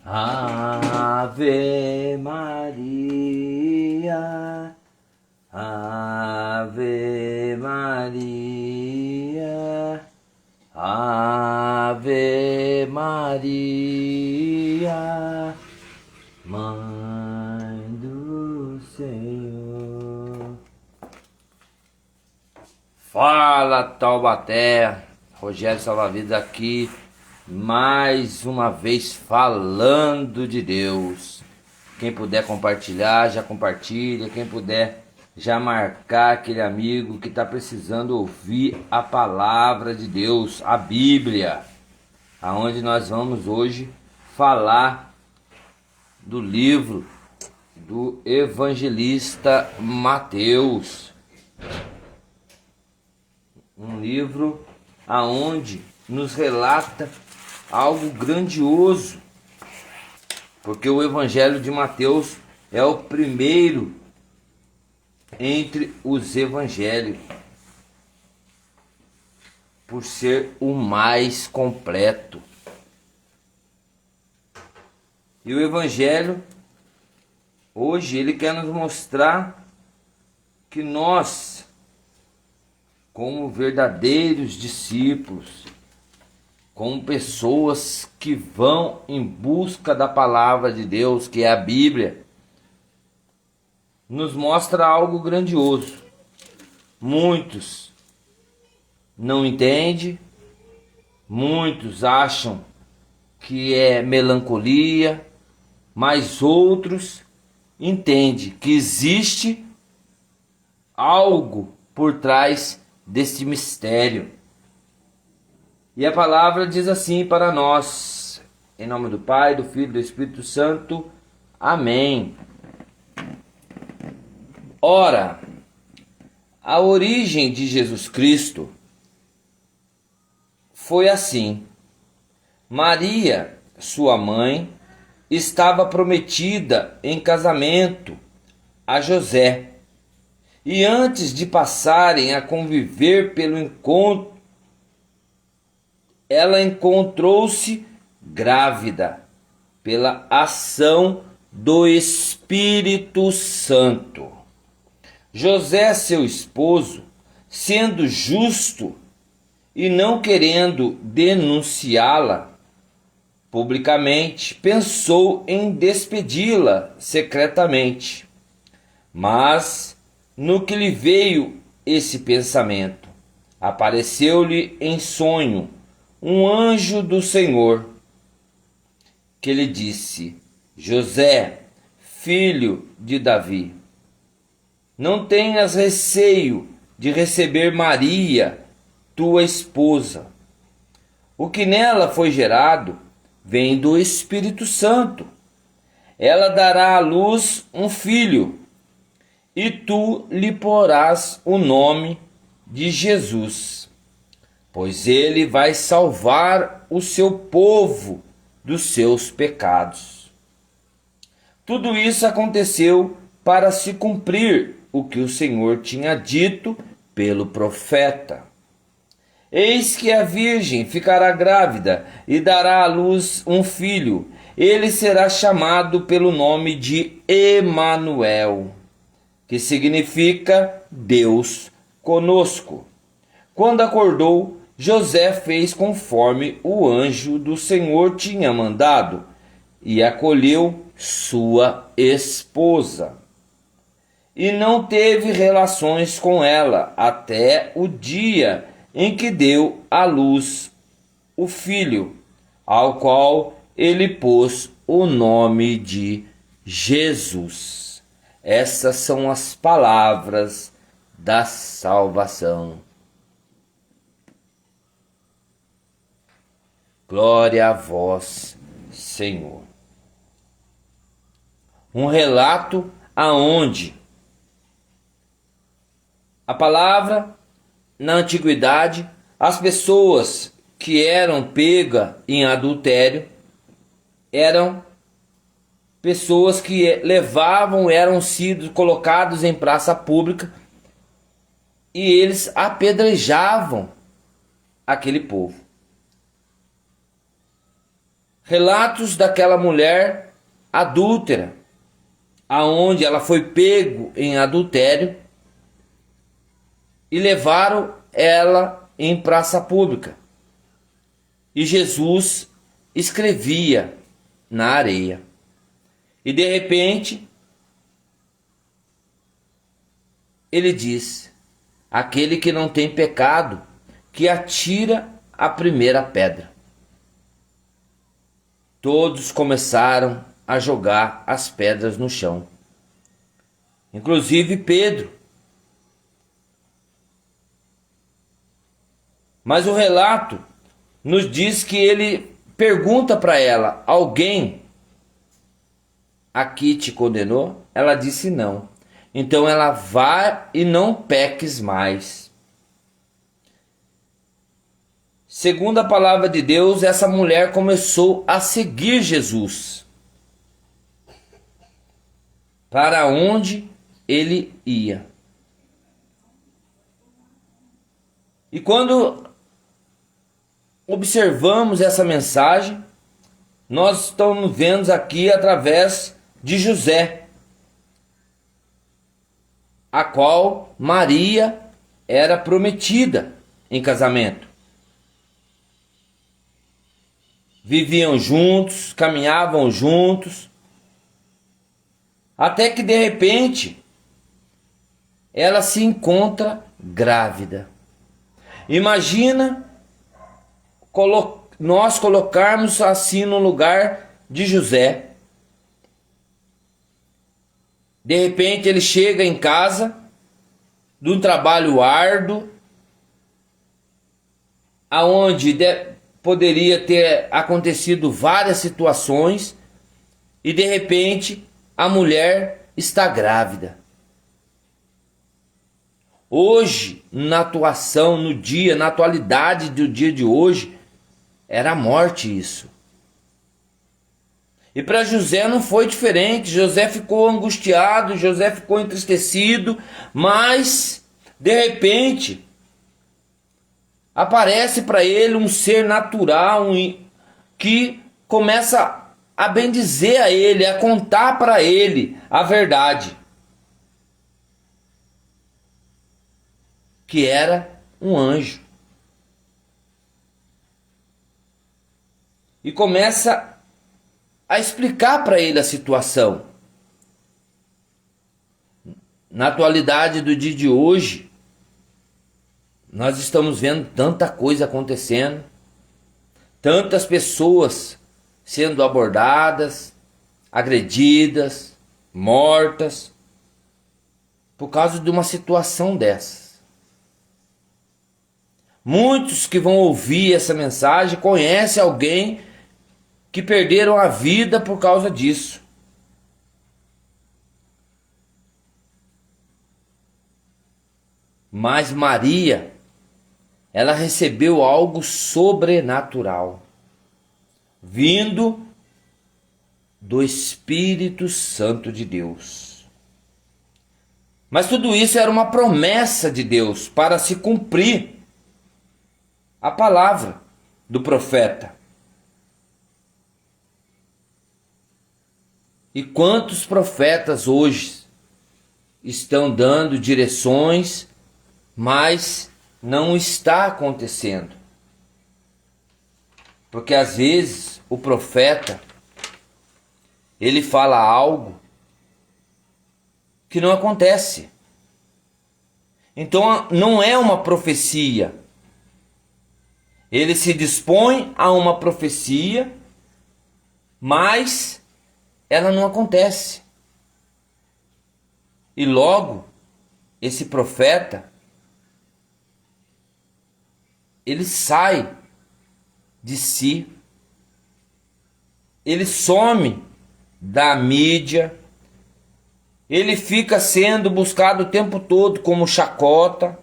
Ave Maria, Ave Maria, Ave Maria, Mãe do Senhor. Fala, Taubaté, Rogério Salva-Vidas aqui, mais uma vez falando de Deus. Quem puder compartilhar, já compartilha. Quem puder já marcar aquele amigo que está precisando ouvir a palavra de Deus, a Bíblia, aonde nós vamos hoje falar do livro do evangelista Mateus. Um livro aonde nos relata algo grandioso, porque o Evangelho de Mateus é o primeiro entre os evangelhos, por ser o mais completo. E o Evangelho, hoje, ele quer nos mostrar que nós, como verdadeiros discípulos, como pessoas que vão em busca da palavra de Deus, que é a Bíblia, nos mostra algo grandioso. Muitos não entendem, muitos acham que é melancolia, mas outros entendem que existe algo por trás desse mistério. E a palavra diz assim para nós, em nome do Pai, do Filho e do Espírito Santo. Amém. Ora, a origem de Jesus Cristo foi assim. Maria, sua mãe, estava prometida em casamento a José. E antes de passarem a conviver pelo encontro, ela encontrou-se grávida pela ação do Espírito Santo. José, seu esposo, sendo justo e não querendo denunciá-la publicamente, pensou em despedi-la secretamente. Mas, no que lhe veio esse pensamento, apareceu-lhe em sonho um anjo do Senhor, que lhe disse: José, filho de Davi, não tenhas receio de receber Maria, tua esposa. O que nela foi gerado vem do Espírito Santo. Ela dará à luz um filho, e tu lhe porás o nome de Jesus, pois ele vai salvar o seu povo dos seus pecados. Tudo isso aconteceu para se cumprir o que o Senhor tinha dito pelo profeta. Eis que a virgem ficará grávida e dará à luz um filho. Ele será chamado pelo nome de Emanuel, que significa Deus conosco. Quando acordou, José fez conforme o anjo do Senhor tinha mandado e acolheu sua esposa. E não teve relações com ela até o dia em que deu à luz o filho, ao qual ele pôs o nome de Jesus. Essas são as palavras da salvação. Glória a vós, Senhor. Um relato aonde a palavra, na antiguidade, as pessoas que eram pegas em adultério eram pessoas que eram sido colocados em praça pública e eles apedrejavam aquele povo. relatos daquela mulher adúltera, aonde ela foi pego em adultério e levaram ela em praça pública. E Jesus escrevia na areia. E de repente, ele diz: aquele que não tem pecado, que atira a primeira pedra. Todos começaram a jogar as pedras no chão, inclusive Pedro. Mas o relato nos diz que ele pergunta para ela: alguém aqui te condenou? Ela disse não. Então ela vai e não peques mais. Segundo a palavra de Deus, essa mulher começou a seguir Jesus para onde ele ia. E quando observamos essa mensagem, nós estamos vendo aqui através de José, a qual Maria era prometida em casamento. Viviam juntos, caminhavam juntos, até que de repente ela se encontra grávida. Imagina nós colocarmos assim no lugar de José. De repente ele chega em casa de um trabalho árduo, aonde poderia ter acontecido várias situações, e de repente a mulher está grávida. Hoje, na atuação, na atualidade do dia de hoje, era a morte isso. E para José não foi diferente. José ficou angustiado, José ficou entristecido, mas de repente aparece para ele um ser natural que começa a bendizer a ele, a contar para ele a verdade, que era um anjo. E começa a explicar para ele a situação. Na atualidade do dia de hoje, nós estamos vendo tanta coisa acontecendo, tantas pessoas sendo abordadas, agredidas, mortas, por causa de uma situação dessas. Muitos que vão ouvir essa mensagem conhecem alguém que perderam a vida por causa disso. Mas Maria, ela recebeu algo sobrenatural, vindo do Espírito Santo de Deus. Mas tudo isso era uma promessa de Deus para se cumprir a palavra do profeta. E quantos profetas hoje estão dando direções, mas não está acontecendo. Porque às vezes o profeta, ele fala algo que não acontece. Então não é uma profecia. Ele se dispõe a uma profecia, mas ela não acontece. E logo, esse profeta, ele sai de si, ele some da mídia, ele fica sendo buscado o tempo todo como chacota.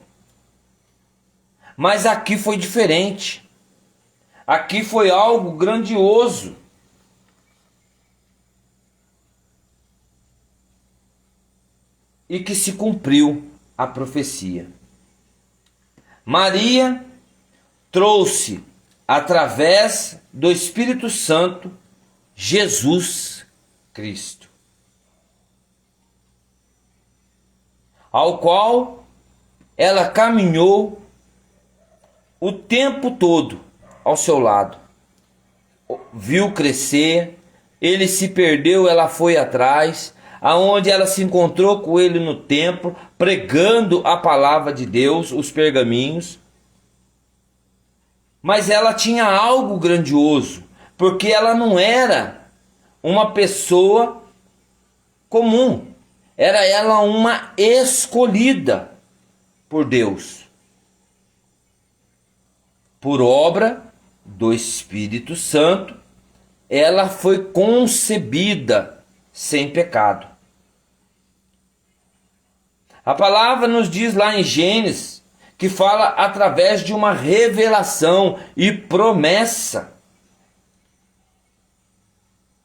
Mas aqui foi diferente. Aqui foi algo grandioso. E que se cumpriu a profecia. Maria trouxe, através do Espírito Santo, Jesus Cristo, ao qual ela caminhou o tempo todo ao seu lado, viu crescer, ele se perdeu, ela foi atrás, aonde ela se encontrou com ele no templo, pregando a palavra de Deus, os pergaminhos. Mas ela tinha algo grandioso, porque ela não era uma pessoa comum, era ela uma escolhida por Deus, por obra do Espírito Santo. Ela foi concebida sem pecado. A palavra nos diz lá em Gênesis que fala através de uma revelação e promessa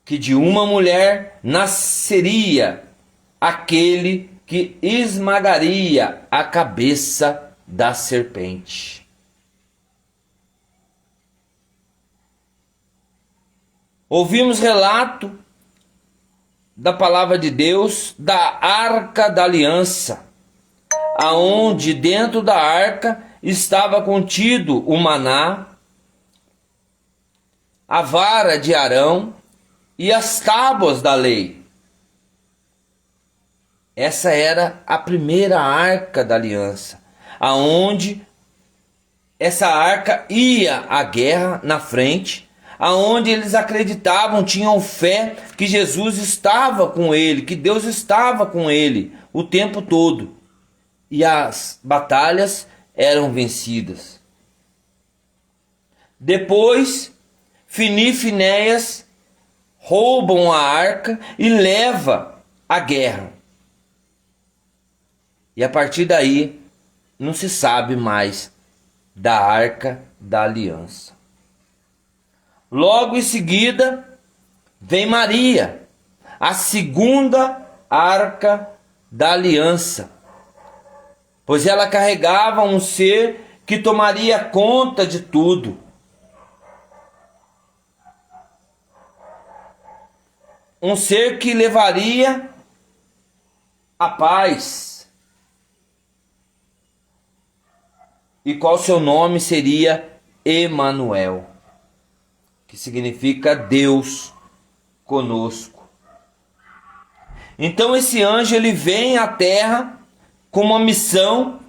que de uma mulher nasceria aquele que esmagaria a cabeça da serpente. Ouvimos relato da palavra de Deus da Arca da Aliança, aonde dentro da arca estava contido o maná, a vara de Arão e as tábuas da lei. Essa era a primeira Arca da Aliança, aonde essa arca ia à guerra na frente, aonde eles acreditavam, tinham fé que Jesus estava com ele, que Deus estava com ele o tempo todo. E as batalhas eram vencidas. Depois, Fini e Finéias roubam a arca e levam a guerra. E a partir daí, não se sabe mais da Arca da Aliança. Logo em seguida, vem Maria, a segunda Arca da Aliança, pois ela carregava um ser que tomaria conta de tudo. Um ser que levaria a paz. E qual seu nome seria Emanuel, que significa Deus conosco. Então esse anjo ele vem à terra com uma missão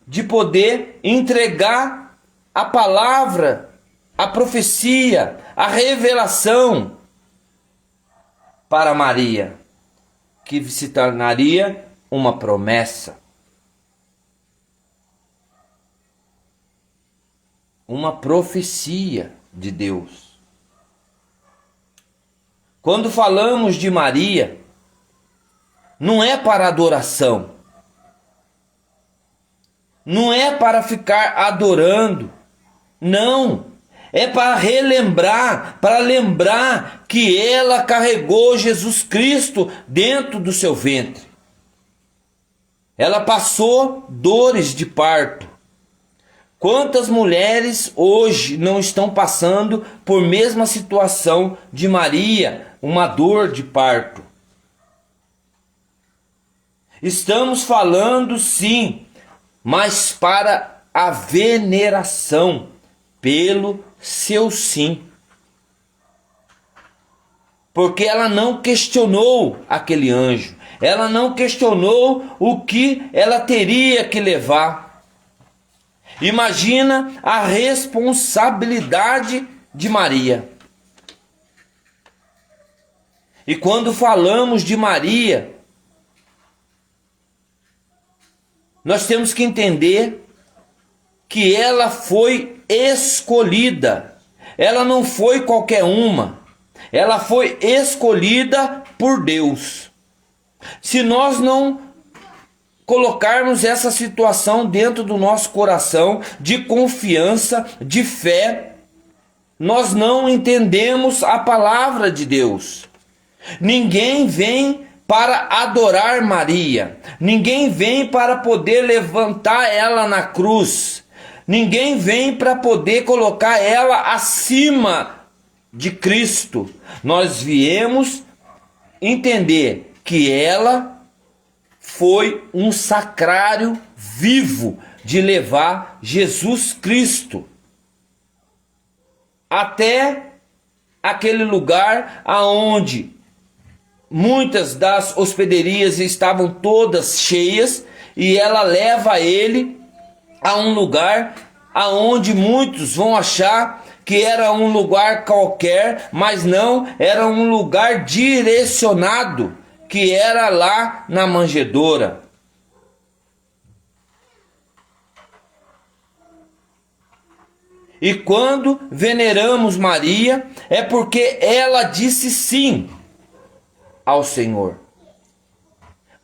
de poder entregar a palavra, a profecia, a revelação para Maria, que se tornaria uma promessa. Uma profecia de Deus. Quando falamos de Maria, não é para adoração, não é para ficar adorando, não, é para relembrar, para lembrar que ela carregou Jesus Cristo dentro do seu ventre. Ela passou dores de parto. Quantas mulheres hoje não estão passando por mesma situação de Maria, uma dor de parto? Estamos falando sim, mas para a veneração pelo seu sim. Porque ela não questionou aquele anjo, ela não questionou o que ela teria que levar. Imagina a responsabilidade de Maria. E quando falamos de Maria, nós temos que entender que ela foi escolhida. Ela não foi qualquer uma. Ela foi escolhida por Deus. Se nós não colocarmos essa situação dentro do nosso coração de confiança, de fé, nós não entendemos a palavra de Deus. Ninguém vem para adorar Maria, ninguém vem para poder levantar ela na cruz, ninguém vem para poder colocar ela acima de Cristo, nós viemos entender que ela foi um sacrário vivo de levar Jesus Cristo até aquele lugar aonde muitas das hospedarias estavam todas cheias, e ela leva ele a um lugar aonde muitos vão achar que era um lugar qualquer, mas não, era um lugar direcionado, que era lá na manjedoura. E quando veneramos Maria, é porque ela disse sim ao Senhor.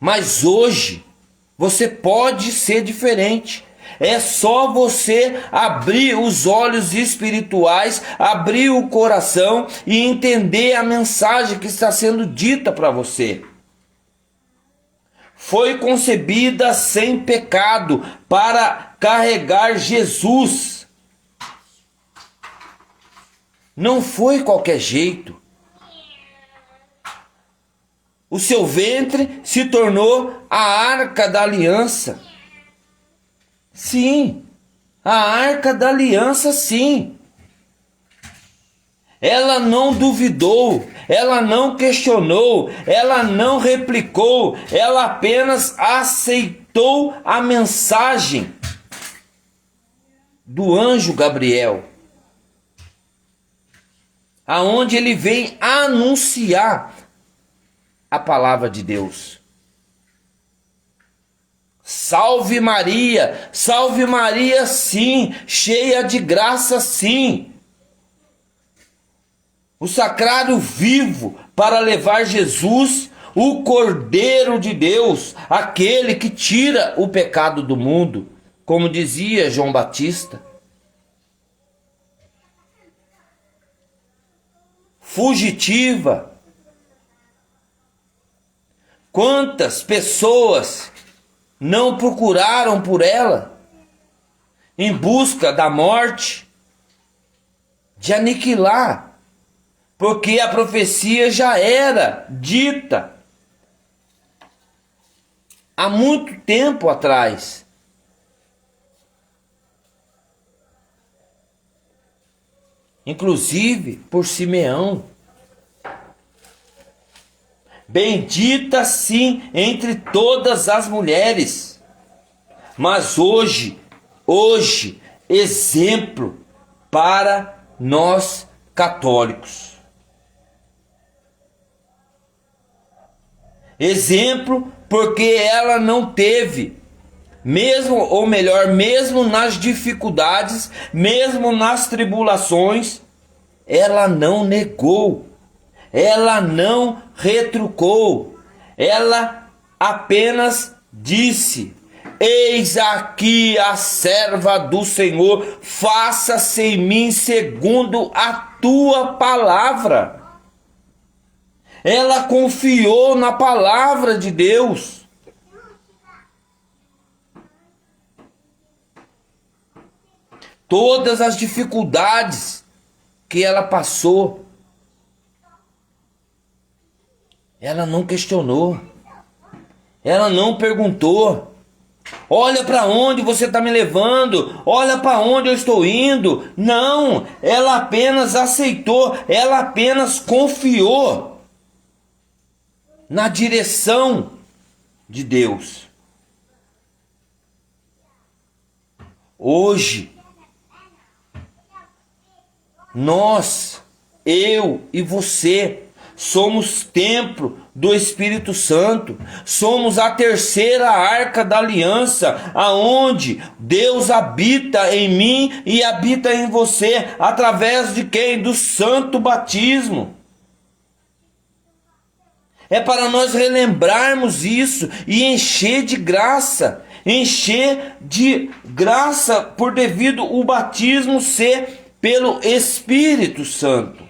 Mas hoje você pode ser diferente. É só você abrir os olhos espirituais, abrir o coração e entender a mensagem que está sendo dita para você. Foi concebida sem pecado para carregar Jesus. Não foi qualquer jeito. O seu ventre se tornou a arca da aliança. Sim, a arca da aliança, sim. Ela não duvidou, ela não questionou, ela não replicou, ela apenas aceitou a mensagem do anjo Gabriel, aonde ele vem anunciar a palavra de Deus. Salve Maria, sim, cheia de graça, sim. O sacrário vivo para levar Jesus, o Cordeiro de Deus, aquele que tira o pecado do mundo, como dizia João Batista. Fugitiva. Quantas pessoas não procuraram por ela em busca da morte, de aniquilar, porque a profecia já era dita há muito tempo atrás. Inclusive por Simeão. Bendita sim entre todas as mulheres. Mas hoje, exemplo para nós católicos. Exemplo porque ela não teve, mesmo, ou melhor, mesmo nas dificuldades, mesmo nas tribulações, ela não negou. Ela não retrucou, ela apenas disse: eis aqui a serva do Senhor, faça-se em mim segundo a tua palavra. Ela confiou na palavra de Deus. Todas as dificuldades que ela passou, ela não questionou, ela não perguntou: olha para onde você está me levando, olha para onde eu estou indo. Não, ela apenas aceitou, ela apenas confiou na direção de Deus. Hoje, nós, eu e você, somos templo do Espírito Santo. Somos a terceira arca da aliança, aonde Deus habita em mim e habita em você, através de quem? Do santo batismo. É para nós relembrarmos isso e encher de graça por devido o batismo ser pelo Espírito Santo.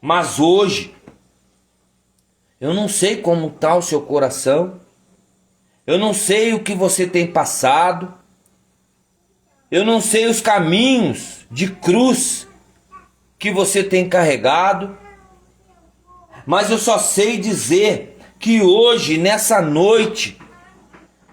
Mas hoje, eu não sei como está o seu coração, eu não sei o que você tem passado, eu não sei os caminhos de cruz que você tem carregado, mas eu só sei dizer que hoje, nessa noite,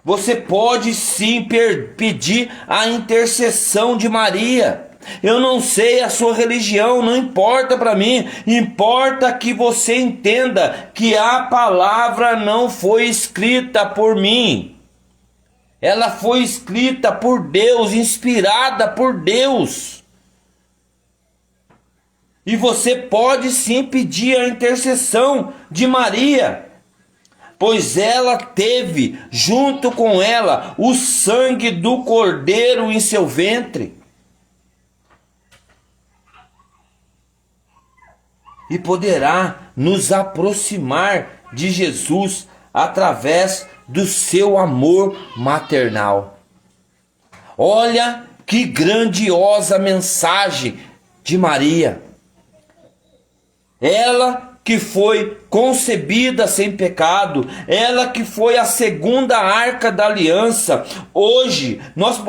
você pode sim pedir a intercessão de Maria. Eu não sei a sua religião, não importa para mim, importa que você entenda que a palavra não foi escrita por mim. Ela foi escrita por Deus, inspirada por Deus. E você pode sim pedir a intercessão de Maria, pois ela teve junto com ela o sangue do Cordeiro em seu ventre. E poderá nos aproximar de Jesus através do seu amor maternal. Olha que grandiosa mensagem de Maria. Ela que foi concebida sem pecado, ela que foi a segunda arca da aliança. Hoje nós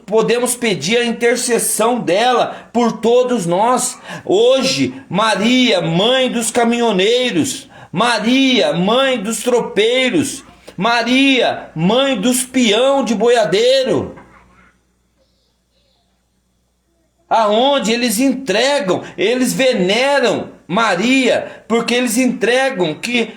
podemos pedir a intercessão dela por todos nós. Hoje, Maria, mãe dos caminhoneiros, Maria, mãe dos tropeiros, Maria, mãe dos peão de boiadeiro, aonde eles entregam, eles veneram Maria, porque eles entregam que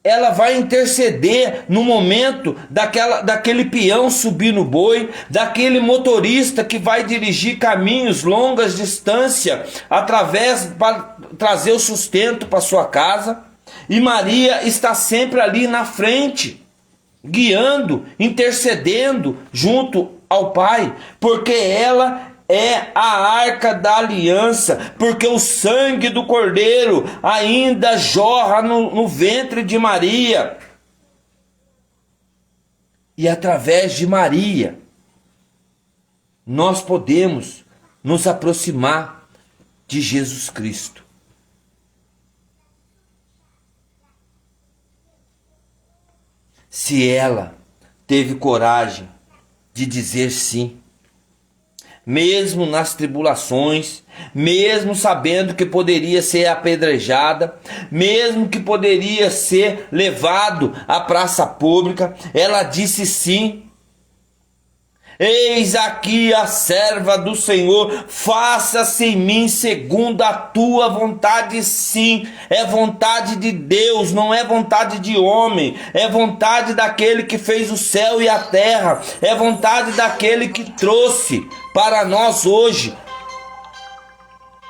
ela vai interceder no momento daquele peão subir no boi, daquele motorista que vai dirigir caminhos, longas distâncias, para trazer o sustento para sua casa. E Maria está sempre ali na frente, guiando, intercedendo junto ao Pai, porque ela é a arca da aliança, porque o sangue do Cordeiro ainda jorra no ventre de Maria. E através de Maria, nós podemos nos aproximar de Jesus Cristo. Se ela teve coragem de dizer sim, mesmo nas tribulações, mesmo sabendo que poderia ser apedrejada, mesmo que poderia ser levado à praça pública, ela disse sim. Eis aqui a serva do Senhor, faça-se em mim segundo a tua vontade. Sim, é vontade de Deus, não é vontade de homem, é vontade daquele que fez o céu e a terra, é vontade daquele que trouxe para nós hoje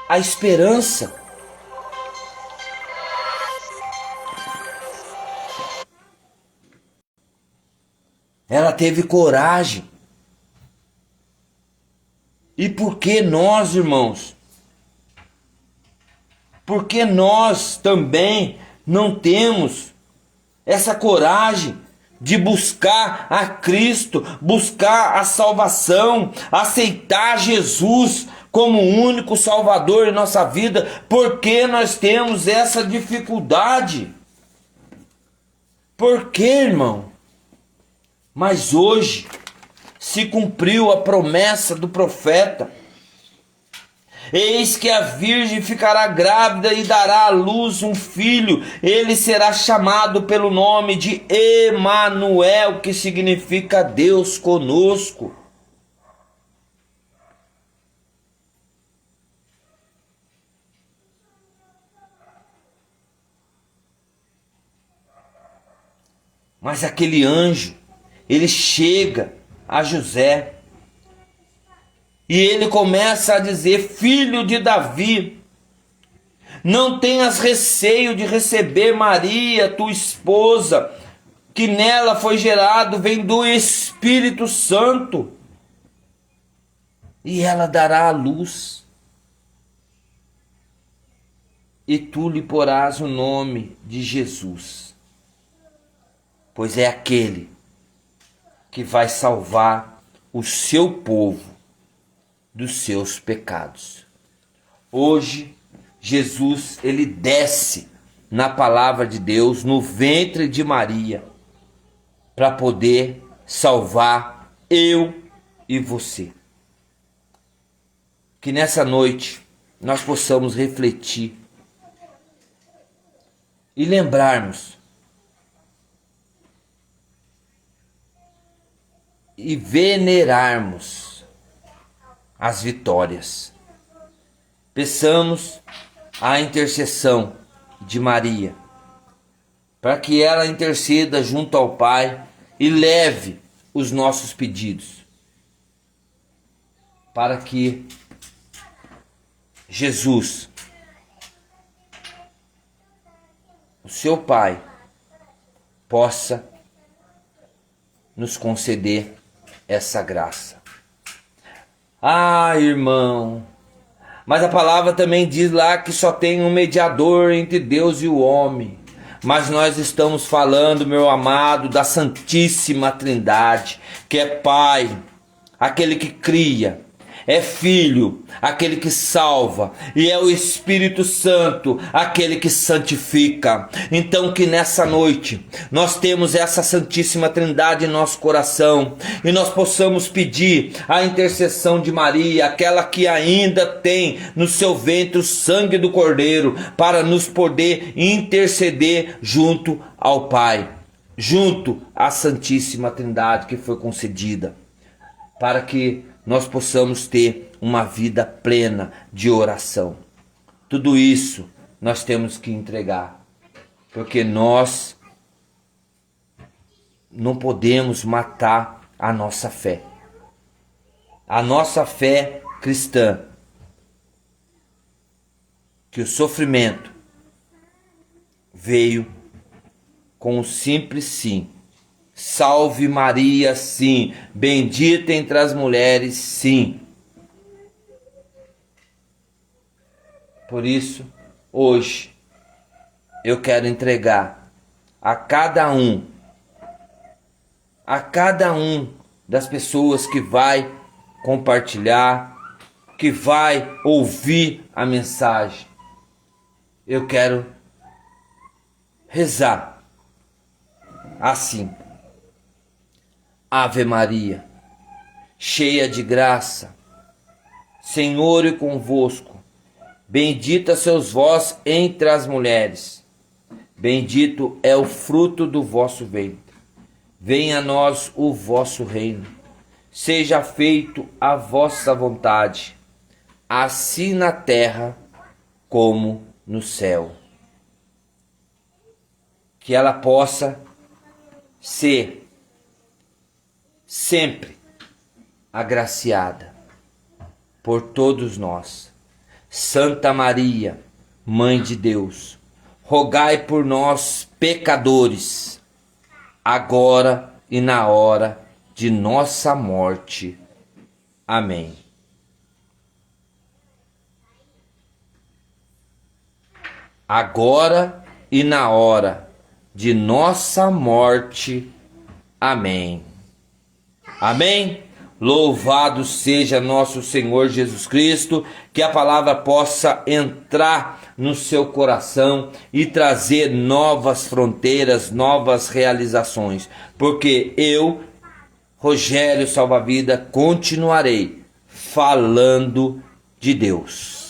a esperança. Ela teve coragem. E por que nós, irmãos? Por que nós também não temos essa coragem de buscar a Cristo, buscar a salvação, aceitar Jesus como o único Salvador em nossa vida? Por que nós temos essa dificuldade? Por que, irmão? Mas hoje se cumpriu a promessa do profeta. Eis que a virgem ficará grávida e dará à luz um filho. Ele será chamado pelo nome de Emanuel, que significa Deus conosco. Mas aquele anjo, ele chega a José e ele começa a dizer: filho de Davi, não tenhas receio de receber Maria, tua esposa, que nela foi gerado, vem do Espírito Santo, e ela dará à luz, e tu lhe porás o nome de Jesus, pois é aquele que vai salvar o seu povo dos seus pecados. Hoje, Jesus, ele desce na palavra de Deus, no ventre de Maria, para poder salvar eu e você. Que nessa noite nós possamos refletir e lembrarmos e venerarmos as vitórias. Peçamos a intercessão de Maria, para que ela interceda junto ao Pai e leve os nossos pedidos, para que Jesus, o seu Pai, possa nos conceder essa graça. Ah, irmão, mas a palavra também diz lá que só tem um mediador entre Deus e o homem. Mas nós estamos falando, meu amado, da Santíssima Trindade, que é Pai, aquele que cria, é Filho, aquele que salva, e é o Espírito Santo, aquele que santifica. Então que nessa noite nós temos essa Santíssima Trindade em nosso coração, e nós possamos pedir a intercessão de Maria, aquela que ainda tem no seu ventre o sangue do Cordeiro, para nos poder interceder junto ao Pai, junto à Santíssima Trindade que foi concedida, para que nós possamos ter uma vida plena de oração. Tudo isso nós temos que entregar, porque nós não podemos matar a nossa fé. A nossa fé cristã, que o sofrimento veio com um simples sim. Salve Maria, sim. Bendita entre as mulheres, sim. Por isso, hoje, eu quero entregar a cada um das pessoas que vai compartilhar, que vai ouvir a mensagem. Eu quero rezar assim. Ave Maria, cheia de graça, Senhor é convosco. Bendita sois vós entre as mulheres. Bendito é o fruto do vosso ventre. Venha a nós o vosso reino. Seja feito a vossa vontade, assim na terra como no céu. Que ela possa ser sempre agraciada por todos nós. Santa Maria, Mãe de Deus, rogai por nós, pecadores, agora e na hora de nossa morte. Amém. Agora e na hora de nossa morte. Amém. Amém? Louvado seja nosso Senhor Jesus Cristo, que a palavra possa entrar no seu coração e trazer novas fronteiras, novas realizações, porque eu, Rogério Salva-Vida, continuarei falando de Deus.